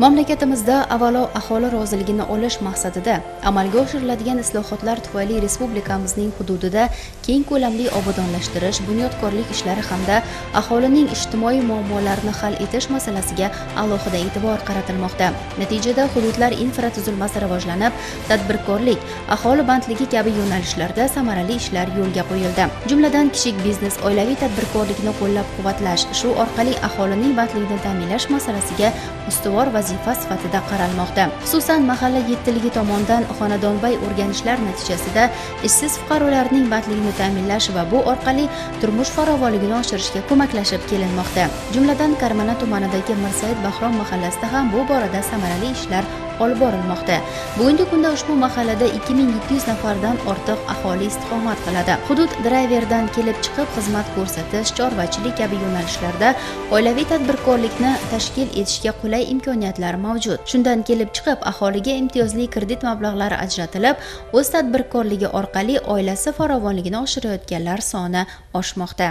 Mamlakatimizda avvalo aholi roziligini olish maqsadida amalga oshiriladigan islohotlar tufayli respublikamizning hududida keng ko'lamli obodonlashtirish, bunyodkorlik ishlari hamda aholining ijtimoiy muammolarini hal etish masalasiga alohida e'tibor qaratilmoqda. Natijada hududlar infratuzilmasi rivojlanib, tadbirkorlik, aholi bandligi kabi yo'nalishlarda samarali ishlar yo'lga qo'yildi. Jumladan kichik biznes, oilaviy tadbirkorlikni qo'llab-quvvatlash, shu orqali aholining bandligini ta'minlash masalasiga ustuvor vazifa sifatida qaralmoqda. Xususan, mahalla yettiligi tomonidan xonadonbay o'rganishlar natijasida ishsiz fuqarolarning bandligini ta'minlash va bu orqali turmush farovonligini oshirishga ko'maklashib kelinmoqda. Jumladan, Karmana tumanidagi Mirsaid Bahrom mahallasida ham bu borada samarali ishlar olib borilmoqda. Bugungi kunda ushbu mahallada 2700 nafardan ortiq aholi istiqomat qiladi. Hudud drayverdan kelib chiqib xizmat ko'rsatish, chorvachilik kabi yo'nalishlarda oilaviy tadbirkorlikni tashkil etishga qulay imkoniyatlar mavjud. Shundan kelib chiqib aholiga imtiyozli kredit mablag'lari ajratilib, o'z tadbirkorligi orqali oilasi farovonligini oshirayotganlar soni oshmoqda.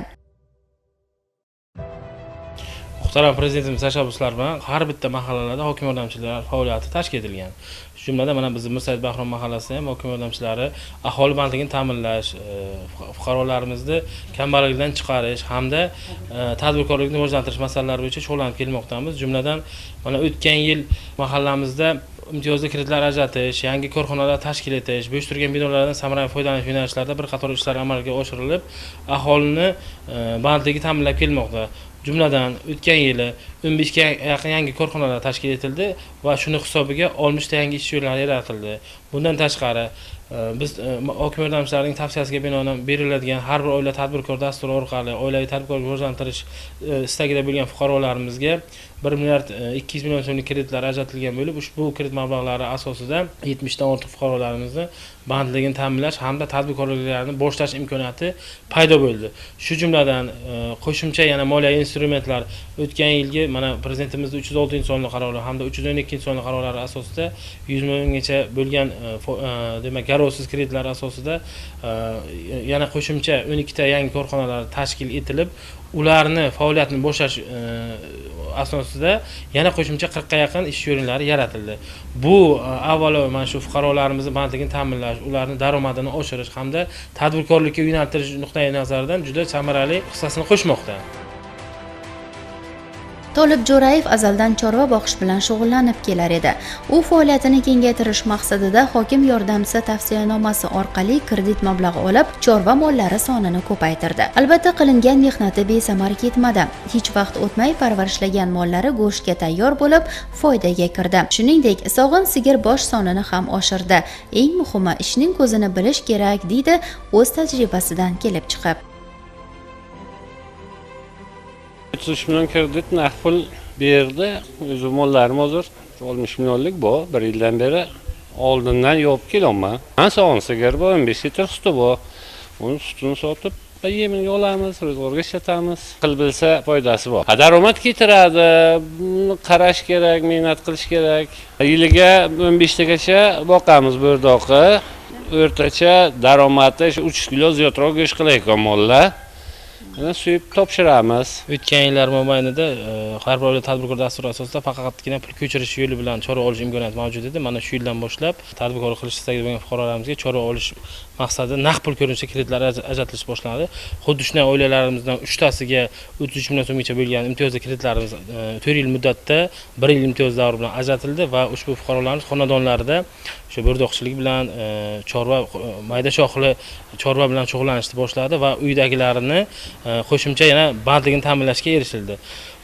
Muhtaram Prezidentimiz tashabbuslari bilan har bitta mahallalarda hokim yordamchilari faoliyati tashkil etilgan. Shu jumladan mana bizning Mirsaid Bahrom mahallasida ham hokim yordamchilari aholi bandligini ta'minlash, fuqarolarimizni kambag'allikdan chiqarish hamda tadbirkorlikni rivojlantirish masalalari bo'yicha shug'ullanib kelmoqdamiz. Jumladan mana o'tgan yil mahallamizda imtiyozli kreditlar ajratish, yangi korxonalar tashkil etish, bo'sh turgan binolardan samarali foydalanish yo'nalishlarida bir qator ishlar amalga oshirilib, aholini bandligi ta'minlab kelmoqda. Jumladan o'tgan yili 15 ga yaqin yangi korxonalar tashkil etildi va shuni hisobiga 60 ta yangi ish yo'llari yaratildi. Bundan tashqari biz hokim yordamchilarining tavsiyasiga binoan beriladigan har bir oila tadbirkor dasturi orqali oilaviy tadbirkorlikni rivojlantirish istagida bo'lgan fuqarolarimizga 1 milliard 200 million so'mlik kreditlar ajratilgan bo'lib, ushbu kredit mablag'lari asosida 70 dan ortiq fuqarolarimizni bandligini ta'minlash hamda tadbirkorliklarini boshlash imkoniyati paydo bo'ldi. Shu jumladan qo'shimcha yana moliyaviy instrumentlar o'tgan yilgi mana Prezidentimizning 306-sonli qarori hamda 312-sonli qarorlari asosida 100 milliongacha bo'lgan demak garovsiz kreditlar asosida yana qo'shimcha 12 ta yangi korxonalar tashkil etilib, ularni faoliyatini boshlash asosida yana qo'shimcha 40 ga yaqin ish o'rinlari yaratildi. Bu avvalo mana shu fuqarolarimizni bandligini ta'minlash, ularning daromadini oshirish hamda tadbirkorlikka yo'naltirish nuqtai nazaridan juda samarali hissasini qo'shmoqda. Tolib Jo'rayev azaldan chorva boqish bilan shug'ullanib kelar edi. U faoliyatini kengaytirish maqsadida hokim yordamchisi tavsiyanomasi orqali kredit mablag'i olib, chorva mollari sonini ko'paytirdi. Albatta, qilingan mehnati besamar ketmadi. Hech vaqt o'tmay parvarishlagan mollari go'shtga tayyor bo'lib, foydaga kirdi. Shuningdek, sog'in sigir bosh sonini ham oshirdi. Eng muhimi, ishning ko'zini bilish kerak, deydi o'z tajribasidan kelib chiqib. 30 million kredit naqd pul berdi. O'zim mollarim hozir 60 millionlik bu, 1 yildan beri oldindan yopib kelyapman. Men sog'in sigir bor, 15 litr suti bor. Uni sutini sotib yemiga olamiz, ro'zg'orga ishlatamiz. Qil bilsa foydasi bor. Daromad keltiradi, qarash kerak, mehnat qilish kerak. Yiliga 15 tagacha boqamiz bo'rdoqi. O'rtacha daromadi 3 kilo ziyodroq go'sht qilayotgan mollar. Suyib topshiramiz. O'tgan yillar mobaynida har bir oila tadbirkor dasturi asosida faqatgina pul ko'chirish yo'li bilan chorva olish imkoniyati mavjud edi. Mana shu yildan boshlab tadbirkorlik qilish istagida bo'lgan fuqarolarimizga chorva olish maqsadida naqd pul ko'rinishida kreditlar ajratilish boshlanadi. Xuddi shunday oilalarimizdan 3 tasiga 33 million so'mgacha bo'lgan imtiyozli kreditlarimiz 4 yil muddatda 1 yil imtiyoz davri bilan ajratildi va ushbu fuqarolarimiz xonadonlarida o'sha bo'rdoqchilik bilan chorva, mayda shoxli chorva bilan shug'ullanishni boshladi va uydagilarini qo'shimcha yana bandligini ta'minlashga erishildi.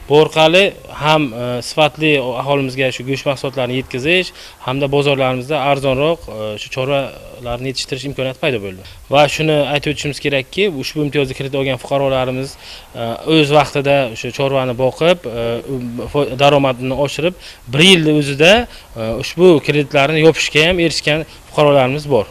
Bu orqali ham sifatli aholimizga shu go'sht mahsulotlarini yetkazish hamda bozorlarimizda arzonroq shu chorvalarni yetishtirish imkoniyati paydo bo'ldi. Va shuni aytib o'tishimiz kerakki, ushbu imtiyozli kredit olgan fuqarolarimiz o'z vaqtida o'sha chorvani boqib, daromadini oshirib, 1 yilning o'zida ushbu kreditlarni yopishga ham erishgan fuqarolarimiz bor.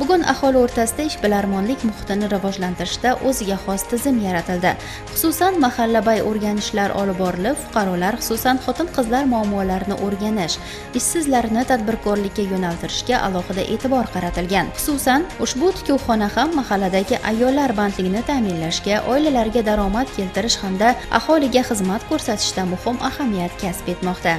Bugun aholi o'rtasida ishbilarmonlik muhitini rivojlantirishda o'ziga xos tizim yaratildi. Xususan, mahallabay o'rganishlar olib borilib, fuqarolar, xususan xotin-qizlar muammolarini o'rganish, ishsizlarni tadbirkorlikka yo'naltirishga alohida e'tibor qaratilgan. Xususan, ushbu tikuvxona ham mahalladagi ayollar bandligini ta'minlashga, oilalarga daromad keltirish hamda aholiga xizmat ko'rsatishda muhim ahamiyat kasb etmoqda.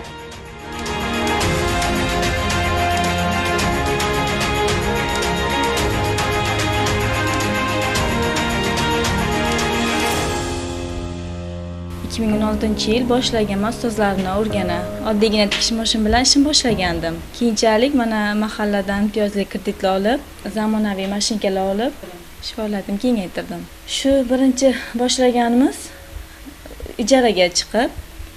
...2016 yil boshlaganman ustozlarni o'rgana. Oddiygina tikish mashin bilan ishim boshlagandim. Keyinchalik mana mahalladan imtiyozli kreditlar olib, zamonaviy mashinkalar olib, ish faoliyatimni kengaytirdim. Shu birinchi boshlaganimiz ijaraga chiqib,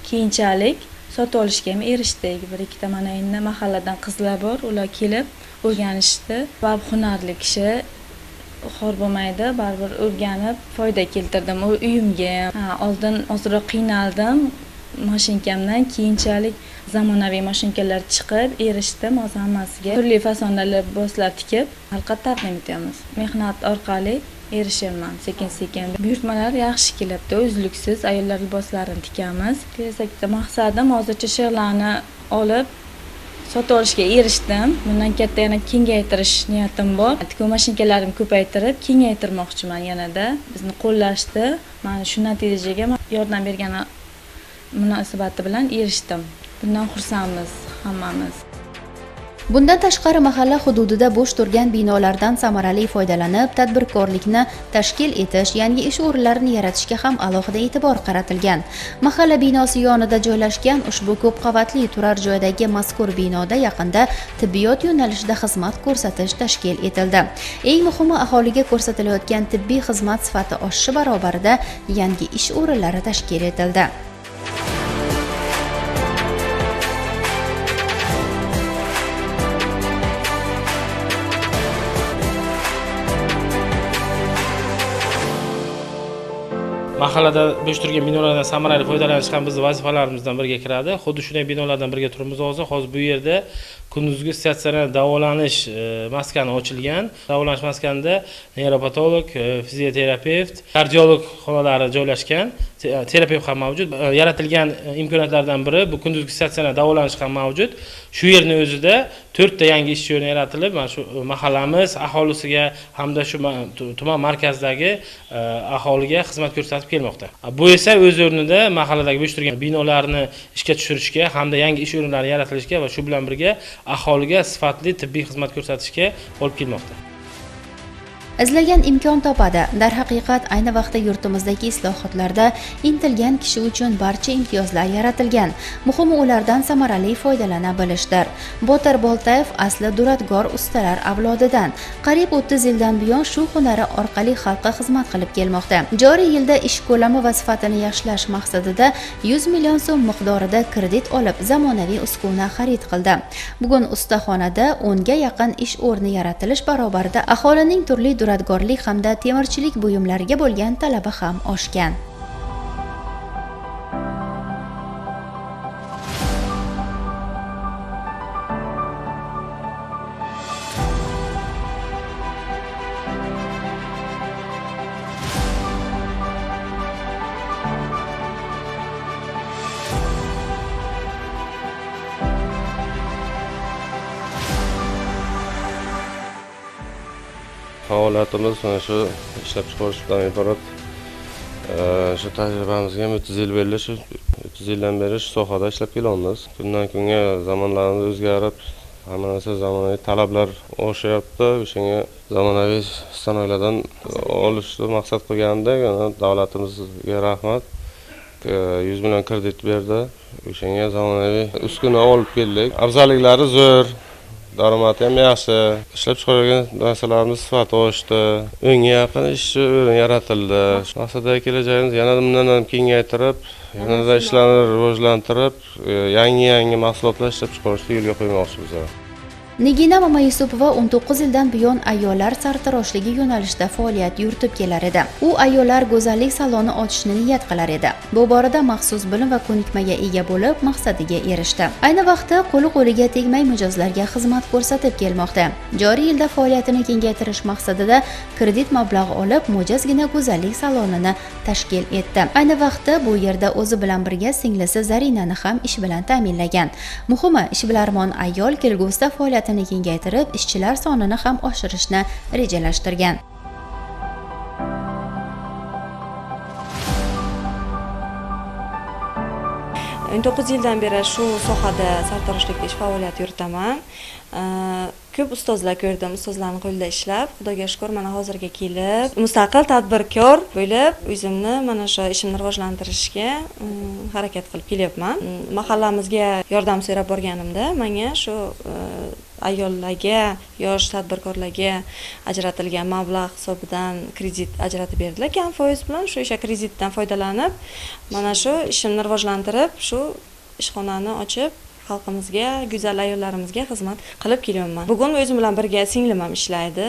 keyinchalik sotib olishga ham erishdik. Bir-ikkita mana endi mahalladan qizlar bor, ular kelib o'rganishdi. Baribir hunarli kishi xor bo'lmaydi, baribir o'rganib foyda keltirdim uyimga. Oldin ozroq qiynaldim mashinkamdan, keyinchalik zamonaviy mashinkalar chiqib erishdim. Hozir hammasiga turli fasonda liboslar tikib xalqqa taqdim etamiz. Mehnat orqali erishaman sekin-sekin. Buyurtmalar yaxshi kelibdi, uzluksiz ayollar liboslarini tikamiz. Kelajakda maqsadim hozircha shig'larni olib sotib olishga erishdim. Bundan katta yana kengaytirish niyatim bor. Tikuv mashinkalarimni ko'paytirib, kengaytirmoqchiman yanada. Bizni qo'llashdi. Mana shu natijaga yordam bergani munosabati bilan erishdim. Bundan xursandmiz hammamiz. Bundan tashqari mahalla hududida bo'sh turgan binolardan samarali foydalanib, tadbirkorlikni tashkil etish, yangi ish o'rinlarini yaratishga ham alohida e'tibor qaratilgan. Mahalla binosi yonida joylashgan ushbu ko'p qavatli turar joydagi mazkur binoda yaqinda tibbiyot yo'nalishida xizmat ko'rsatish tashkil etildi. Eng muhimi, aholiga ko'rsatilayotgan tibbiy xizmat sifati oshishi barobarida yangi ish o'rinlari tashkil etildi. Mahallada bo'sh turgan binolardan samarali foydalanish ham bizning vazifalarimizdan biriga kiradi. Xuddi shunday binolardan biriga turibmiz hozir. Hozir bu yerda kunduzgi statsionar davolanish maskani ochilgan. Davolanish maskanida neyropatolog, fizioterapevt, kardiolog xonalari joylashgan. Terapevt ham mavjud. Yaratilgan imkoniyatlardan biri bu kunduzgi statsionar davolanish ham mavjud. Shu yerning o'zida 4 ta yangi ish o'rni yaratilib, mana shu mahallamiz aholisiga hamda shu tuman markazidagi aholiga xizmat ko'rsatib kelmoqda. Bu esa o'z o'rnida mahalladagi bo'sh turgan binolarni ishga tushirishga hamda yangi ish o'rinlari yaratilishiga va shu bilan birga aholiga sifatli tibbiy xizmat ko'rsatishga olib kelmoqda. Izlagan imkon topadi. Darhaqiqat ayni vaqtda yurtimizdagi islohotlarda intilgan kishi uchun barcha imtiyozlar yaratilgan. Muhimi ulardan samarali foydalana bilishdir. Botir Boltayev asli duradgor ustalar avlodidan. Qariyb 30 yildan buyon shu hunari orqali xalqqa xizmat qilib kelmoqda. Joriy yilda ish ko'lami va sifatini yaxshilash maqsadida 100 million so'm miqdorida kredit olib, zamonaviy uskuna xarid qildi. Bugun ustaxonada 10 ga yaqin ish o'rni yaratilish barobarida aholining turli duradgorlik hamda temirchilik buyumlariga bo'lgan talabi ham oshgan. Faoliyatimiz mana shu ishlab chiqarishdan iborat. Shu tajribamizga 30 yil bo'ldi, shu 30 yildan beri shu sohada ishlab kelyapmiz. Kundan kunga zamonlarimiz o'zgarib, hamma narsa zamonaviy talablar oshyapti. O'shanga zamonaviy sanoqlardan olishni maqsad qilganda, davlatimizga rahmat. 100 million kredit berdi. O'shanga zamonaviy uskuna olib keldik. Afzalliklari zo'r. Daromadi ham yaxshi. Ishlab chiqargan narsalarimiz sifati oshdi. 10 ga yaqin ish o'rin yaratildi. Maqsadagi kelajagimiz yanada bundan ham kengaytirib, yanada ishlarni rivojlantirib, yangi mahsulotlar ishlab chiqarishni yo'lga qo'ymoqchimiz. Nigina Mamayusupova 19 yildan buyon ayollar sartaroshligi yo'nalishida faoliyat yuritib kelar edi. U ayollar go'zallik saloni ochishni niyat qilar edi. Bu borada maxsus bilim va ko'nikmaga ega bo'lib, maqsadiga erishdi. Ayni vaqtda qo'li-qo'liga tegmay mijozlarga xizmat ko'rsatib kelmoqda. Joriy yilda faoliyatini kengaytirish maqsadida kredit mablag'i olib, mo'jazgina go'zallik salonini tashkil etdi. Ayni vaqtda bu yerda o'zi bilan birga singlisi Zarinani ham ish bilan ta'minlagan. Muhimi, ishbilarmon ayol kelgusida faoliyatini kengaytirib, ishchilar sonini ham oshirishni rejalashtirgan. O'n 9 yildan beri shu sohada sartaroshlikda ish faoliyat yuritaman. Ko'p ustozlar ko'rdim, ustozlarning qo'lida ishlab, Xudoga shukr, mana hozirga kelib, mustaqil tadbirkor bo'lib, o'zimni mana shu ishimni rivojlantirishga harakat qilib kelyapman. Mahallamizga yordam so'rab borganimda, menga shu ayollarga, yosh tadbirkorlarga ajratilgan mablag' hisobidan kredit ajratib berdilar. Kam foiz bilan shu o'sha kreditdan foydalanib, mana shu ishimni rivojlantirib, shu ishxonani ochib, xalqimizga, go'zal ayollarimizga xizmat qilib kelyapman. Bugun o'zim bilan birga singlim ham ishlaydi.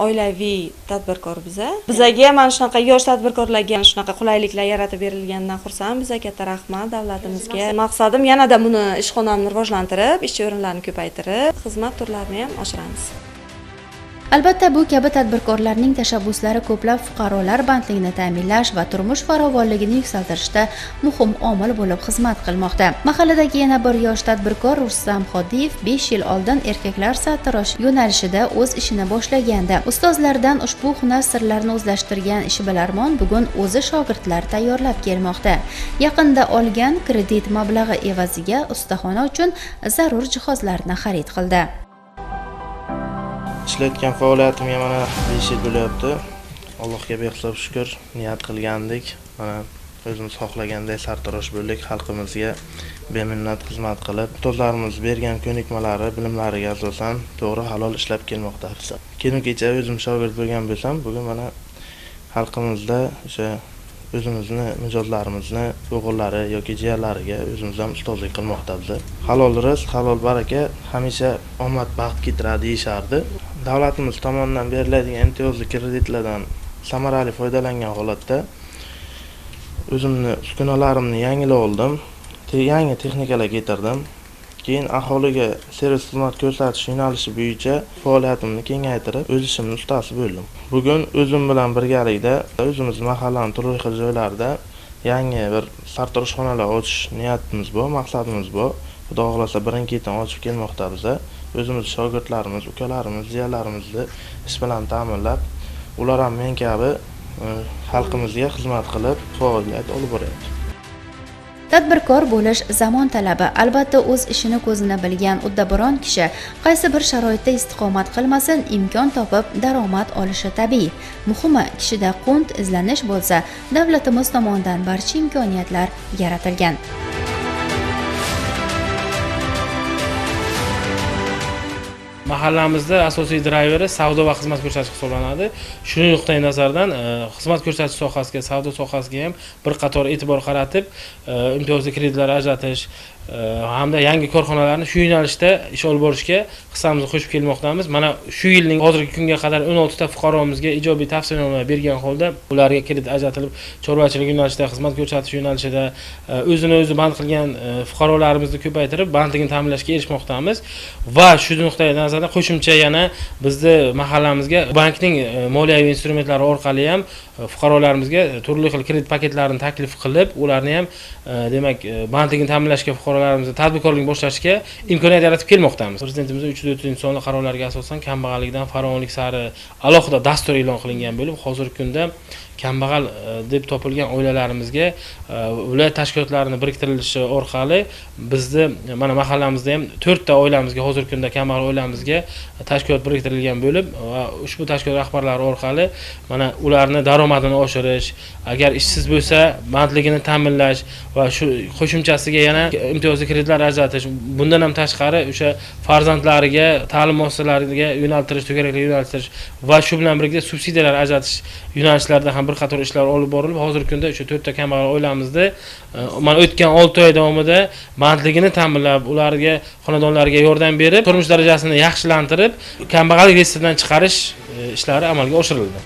Oilaviy tadbirkor biza. Bizaga mana shunaqa yosh tadbirkorlarga shunaqa qulayliklar yaratib berilganidan xursand. Bizga katta rahmat davlatimizga. Maqsadim yanada buni ishxonamni rivojlantirib, ishchi o'rinlarini ko'paytirib, xizmat turlarini ham oshiramiz. Albatta, bu kabi tadbirkorlarning tashabbuslari ko'plab fuqarolar bandligini ta'minlash va turmush farovonligini yuksaltirishda muhim omil bo'lib xizmat qilmoqda. Mahalladagi yana bir yosh tadbirkor Rustam Xodiyev 5 yil oldin erkaklar sartarosh yo'nalishida o'z ishini boshlagandi. Ustozlardan ushbu hunar sirlarini o'zlashtirgan ishbilarmon bugun o'zi shogirdlar tayyorlab kelmoqda. Yaqinda olgan kredit mablag'i evaziga ustaxona uchun zarur jihozlarni xarid qildi. Ishlayotgan faoliyatimga mana 5 yil bo'lyapti. Allohga behisob shukr, niyat qilgandik. Mana o'zimiz xohlaganday sartarosh bo'ldik, xalqimizga beminnat xizmat qilib, ustozlarimiz bergan ko'nikmalari, bilimlariga asosan to'g'ri halol ishlab kelmoqda. Keyin-kecha o'zim shogird bo'lgan bo'lsam, bugun mana xalqimizda o'sha o'zimizni mijozlarimizni o'g'illari yoki jiyanlariga o'zimiz ham ustozlik qilmoqda biz. Halol rizq, halol baraka hamisha omad baxt keltiradi deyishardi. Davlatimiz tomonidan beriladigan imtiyozli kreditlardan samarali foydalangan holatda o'zimni uskunalarimni yangilab oldim. Yangi texnikalar getirdim. Keyin aholiga servis xizmat ko'rsatish yo'nalishi bo'yicha faoliyatimni kengaytirib, o'z ishimning ustasi bo'ldim. Bugun o'zim bilan birgalikda o'zimiz mahallaning turli xil joylarida yangi bir sartaroshxonalar ochish niyatimiz bor, maqsadimiz bor. Xudo xolasa birin-ketin ochib kelmoqda biza. O'zimiz shogirdlarimiz, ukalarimiz, jiyanlarimizni ish bilan ta'minlab, ular ham men kabi xalqimizga xizmat qilib faoliyat olib boryapti. Tadbirkor bo'lish zamon talabi. Albatta, o'z ishini ko'zini bilgan uddaburon kishi qaysi bir sharoitda istiqomat qilmasin, imkon topib daromad olishi tabiiy. Muhimi, kishida qunt, izlanish bo'lsa, davlatimiz tomonidan barcha imkoniyatlar yaratilgan. Mahallamizda asosiy drayveri savdo va xizmat ko'rsatish hisoblanadi. Shuning nuqtai nazardan xizmat ko'rsatish sohasiga, savdo sohasiga ham bir qator e'tibor qaratib, imtiyozli kreditlar ajratish hamda yangi korxonalarni shu yo'nalishda ish olib borishga hissamizni qo'shib kelmoqdamiz. Mana shu yilning hozirgi kunga qadar 16 ta fuqaromizga ijobiy tavsiyanoma bergan holda ularga kredit ajratilib, chorvachilik yo'nalishida, xizmat ko'rsatish yo'nalishida o'zini o'zi band qilgan fuqarolarimizni ko'paytirib, bandligini ta'minlashga erishmoqdamiz va shu nuqtai nazardan qo'shimcha yana bizni mahallamizga bankning moliyaviy instrumentlari orqali ham fuqarolarimizga turli xil kredit paketlarini taklif qilib, ularni ham demak bandligini ta'minlashga fuqarolarimizni tadbirkorlik boshlashga imkoniyat yaratib kelmoqdamiz. Prezidentimizning 304 sonli qarorlariga asosan kambag'allikdan farovonlik sari alohida dastur e'lon qilingan bo'lib, hozirgi kunda kambag'al deb topilgan oilalarimizga viloyat tashkilotlarini biriktirilishi orqali bizni mana mahallamizda ham 4 ta oilamizga hozirgi kunda kambag'al oilamizga tashkilot biriktirilgan bo'lib va ushbu tashkilot rahbarlari orqali mana ularni daromadini oshirish, agar ishsiz bo'lsa bandligini ta'minlash va shu qo'shimchasiga yana imtiyozli kreditlar ajratish, bundan ham tashqari o'sha farzandlariga ta'lim muassasalariga yo'naltirish, to'garaklarga yo'naltirish va shu bilan birga subsidiyalar ajratish yo'nalishlarida ham bir qator ishlar olib borilib, hozirgi kunda o'sha 4 ta kambag'al oilamizda mana o'tgan 6 oy davomida bandligini ta'minlab, ularga, xonadonlarga yordam berib, turmush darajasini yaxshilantirib, kambag'allik reyestridan chiqarish ishlari amalga oshirildi.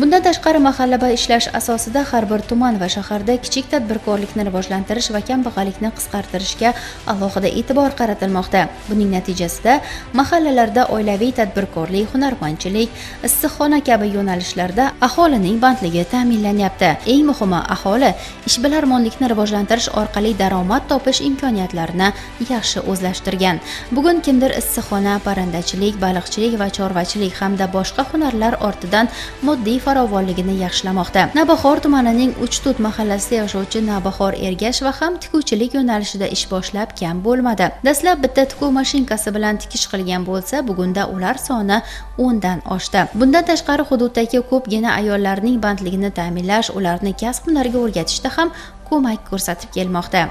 Bundan tashqari mahallada ishlash asosida har bir tuman va shaharda kichik tadbirkorlikni rivojlantirish va kambag'allikni qisqartirishga alohida e'tibor qaratilmoqda. Buning natijasida mahallalarda oilaviy tadbirkorlik, hunarmandchilik, issiqxona kabi yo'nalishlarda aholining bandligi ta'minlanyapti. Eng muhimi, aholi ishbilarmonlikni rivojlantirish orqali daromad topish imkoniyatlarini yaxshi o'zlashtirgan. Bugun kimdir issiqxona, parrandachilik, baliqchilik va chorvachilik hamda boshqa hunarlar ortidan moddiy farovonligini yaxshilamoqda. Navbahor tumanining Uchtut mahallasida yashovchi Navbahor Ergashev ham tikuvchilik yo'nalishida ish boshlab kam bo'lmadi. Dastlab bitta tikuv mashinkasi bilan tikish qilgan bo'lsa, bugunda ular soni 10 dan oshdi. Bundan tashqari hududdagi ko'pgina ayollarning bandligini ta'minlash, ularni kasb-hunarga o'rgatishda ham ko'mak ko'rsatib kelmoqda.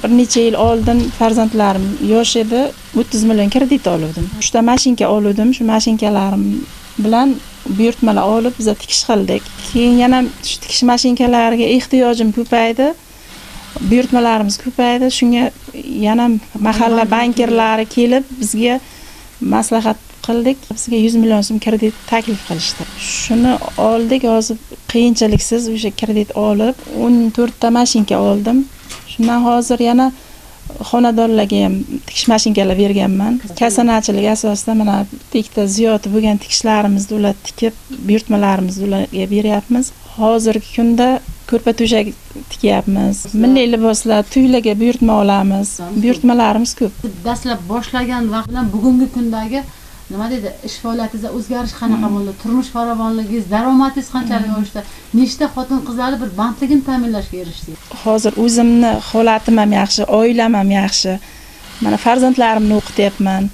Bir necha yil oldin farzandlarim yosh edi, 30 million kredit oldim. 3 ta mashinka oldim. Shu mashinkalarim bilan buyurtmalar olib biz tikish qildik. Keyin yana shu tikish mashinkalariga ehtiyojim ko'paydi. Buyurtmalarimiz ko'paydi. Shunga yana mahalla bankirlari kelib bizga maslahat qildik. Bizga 100 million so'm kredit taklif qilishdi. Shuni oldik, hozir qiyinchiliksiz o'sha kredit olib 14 ta mashinka oldim. Shundan hozir yana xonadonlarga ham tikish mashinkalar berganman. Kasanachilik asosida mana bitta ziyodi bo'lgan tikishlarimizni ular tikib, buyurtmalarimizni ularga beryapmiz. Hozirgi kunda ko'rpa-to'shak tikyapmiz. Milliy liboslar, tuylarga buyurtma olamiz. Buyurtmalarimiz ko'p. Dastlab boshlagan vaqt bilan bugungi kundagi nima deydi, ish faoliyatingizda o'zgarish qanaqa bo'ldi? Turmush farovonligingiz, daromadingiz qanchalik oshdi? Nechta xotin-qizlarni bir bandligini ta'minlashga erishdingiz? Hozir o'zimni holatim ham yaxshi, oilam ham yaxshi. Mana farzandlarimni o'qityapman.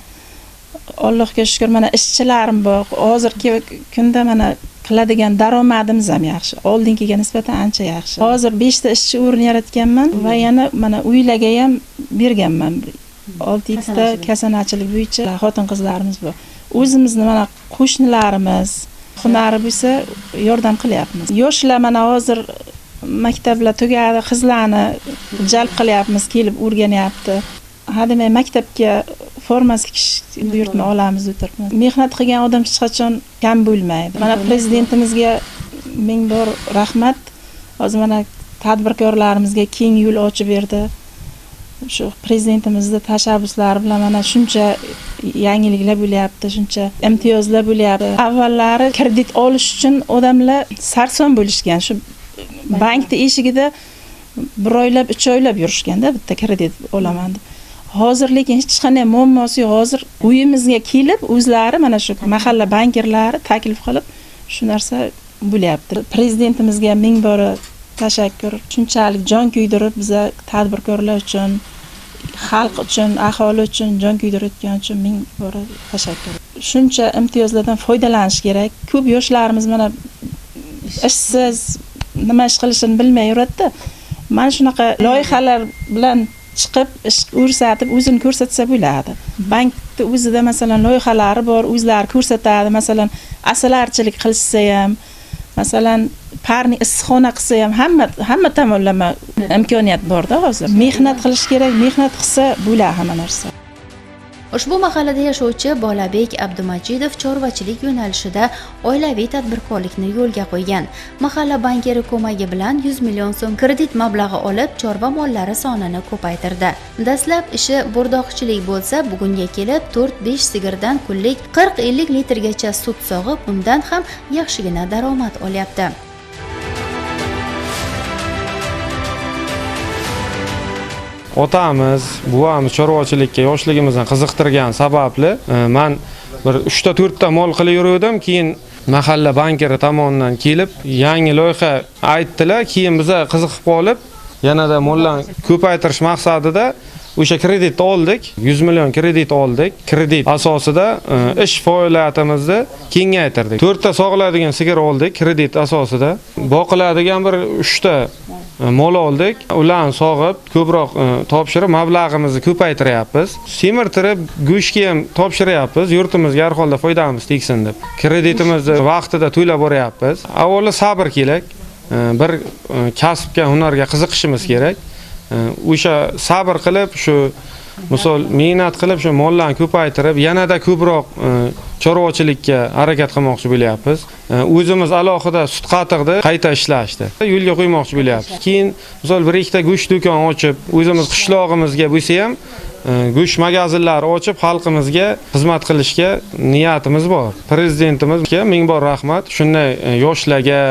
Allohga shukr, mana ishchilarim bor. Hozirgi kunda mana qiladigan daromadimiz ham yaxshi. Oldingiga nisbatan ancha yaxshi. Hozir 5 ta ishchi o'rin yaratganman va yana mana uylarga ham berganman. 6 ta kasanachilik bo'yicha xotin-qizlarimiz bor. O'zimizni mana qo'shnilarimiz hunari bo'lsa yordam qilyapmiz. Yoshlar mana hozir maktablar tugadi, qizlarni jalb qilyapmiz, kelib o'rganyapti. Hademay maktabga forma tikish buyurtma olamiz o'tiribmiz. Mehnat qilgan odam hech qachon kam bo'lmaydi. Mana prezidentimizga ming bor rahmat. Hozir mana tadbirkorlarimizga keng yo'l ochib berdi. Shu prezidentimizning tashabbuslari bilan mana shuncha yangiliklar bo'lyapti, shuncha imtiyozlar bo'lyapti. Avvallari kredit olish uchun odamlar sarson bo'lishgan. Shu bankda eshigida 1 oylab, 3 oylab yurishganda bitta kredit olaman deb. Hozir lekin hech qanday muammosi yo'q. Hozir uyimizga kelib, o'zlari mana shu mahalla bankirlari taklif qilib shu narsa bo'lyapti. Prezidentimizga ming bora tashakkur. Shunchalik jon kuydirib biza tadbirkorlar uchun, xalq uchun, aholi uchun jon kuydirayotgani uchun ming bora tashakkur. Shuncha imtiyozlardan foydalanish kerak. Ko'p yoshlarimiz mana ishsiz, nima ish qilishini bilmay yuradi. Mana shunaqa loyihalar bilan chiqib ish ko'rsatib, o'zini ko'rsatsa bo'ladi. Bankda o'zida masalan loyihalari bor, o'zlari ko'rsatadi. Masalan, asalarchilik qilsa ham, masalan, parni issiqxona qilsa ham hamma tomonlama imkoniyat bor-da hozir. Mehnat qilish kerak, mehnat qilsa bo'ladi hamma narsa. Ushbu mahallada yashovchi Bolabek Abdumajidov chorvachilik yo'nalishida oilaviy tadbirkorlikni yo'lga qo'ygan. Mahalla bankiri ko'magi bilan 100 million so'm kredit mablag'i olib, chorva mollari sonini ko'paytirdi. Dastlab ishi bo'rdoqchilik bo'lsa, bugunga kelib 4-5 sigirdan kunlik 40-50 litrgacha sut sog'ib, undan ham yaxshigina daromad olyapti. Otamiz, buvamiz chorvachilikka yoshligimizdan qiziqtirgan sababli men bir 3 ta 4 ta mol qilib yurdim. Keyin mahalla bankiri tomonidan kelib, yangi loyiha aytdilar. Keyin biz qiziqib qolib, yanada mollarni ko'paytirish maqsadida o'sha kredit oldik. 100 million kredit oldik. Kredit asosida ish faoliyatimizni kengaytirdik. 4 ta sog'iladigan sigir oldik kredit asosida. Boqiladigan bir 3 ta mol oldik, ularni sog'ib, ko'proq topshirib, mablag'imizni ko'paytiryapmiz. Semirtirib, go'shtga ham topshiryapmiz, yurtimizga har holda foydamiz tegsin deb. Kreditimizni vaqtida to'lab boryapmiz. Avvalo sabr kerak. Bir kasbga, hunarga qiziqishimiz kerak. O'sha sabr qilib, shu misol mehnat qilib shu mollarni ko'paytirib, yanada ko'proq chorvachilikka harakat qilmoqchi bo'lyapmiz. O'zimiz alohida sut qatiqni qayta ishlashdi. Yo'lga qo'ymoqchi bo'lyapmiz. Keyin misol bir ikkita go'sht do'kon ochib, o'zimiz qishlog'imizga bo'lsa ham go'sht magazinlari ochib, xalqimizga xizmat qilishga niyatimiz bor. Prezidentimizga ming bor rahmat. Shunday yoshlarga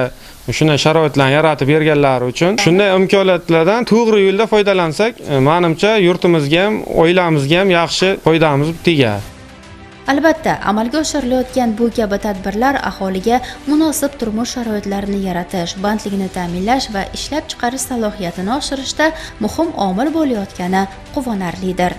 shunday sharoitlarni yaratib berganlari uchun shunday imkoniyatlardan to'g'ri yo'lda foydalansak, menimcha yurtimizga ham, oilamizga ham yaxshi foydamiz tegadi. Albatta, amalga oshirilayotgan bu kabi tadbirlar aholiga munosib turmush sharoitlarini yaratish, bandligini ta'minlash va ishlab chiqarish salohiyatini oshirishda muhim omil bo'layotgani quvonarlidir.